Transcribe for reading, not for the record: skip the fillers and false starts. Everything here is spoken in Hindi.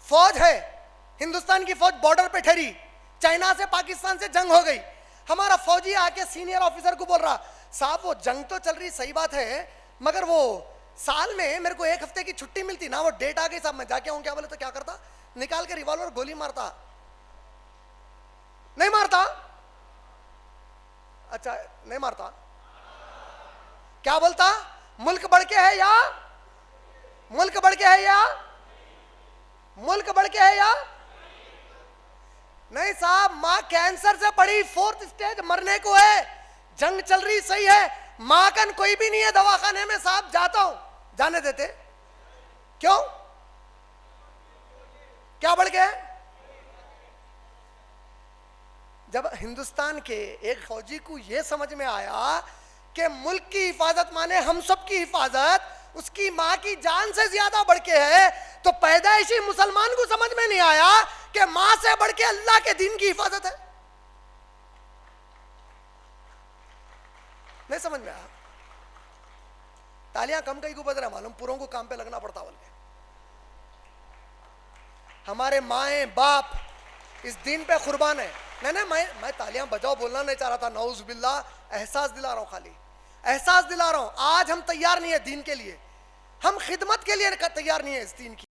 फौज है, हिंदुस्तान की फौज बॉर्डर पे ठहरी, चाइना से पाकिस्तान से जंग हो गई, हमारा फौजी आके सीनियर ऑफिसर को बोल रहा, साहब वो जंग तो चल रही सही बात है, मगर वो साल में मेरे को 1 हफ्ते की छुट्टी मिलती ना, वो डेट आ गई साहब, मैं जाके आऊं क्या? बोले तो क्या करता? निकाल के रिवॉल्वर गोली मारता। नहीं मारता? अच्छा नहीं मारता, क्या बोलता? मुल्क बढ़ के है या मुल्क बढ़ के है या मुल्क बढ़ के है या नहीं? साहब मां कैंसर से पड़ी, 4th स्टेज, मरने को है, जंग चल रही सही है, मां का कोई भी नहीं है दवाखाने में, साहब जाता हूं, जाने देते क्यों? क्या बढ़ गया? जब हिंदुस्तान के एक फौजी को यह समझ में आया कि मुल्क की हिफाजत माने हम सब की हिफाजत उसकी मां की जान से ज्यादा बढ़ के है, तो पैदाइशी मुसलमान को समझ में नहीं आया कि मां से बढ़ के अल्लाह के दीन की हिफाजत है। नहीं समझ में आया? तालियां कम कहीं को बज रहा मालूम, पूरों को काम पे लगना पड़ता बोल के। हमारे माए बाप इस दीन पे कुर्बान है। नहीं मैं तालियां बजाओ बोलना नहीं चाह रहा था, नऊज़ बिल्लाह, एहसास दिला रहा हूं, खाली एहसास दिला रहा हूं। आज हम तैयार नहीं है दीन के लिए, हम खिदमत के लिए तैयार नहीं है इस दीन की।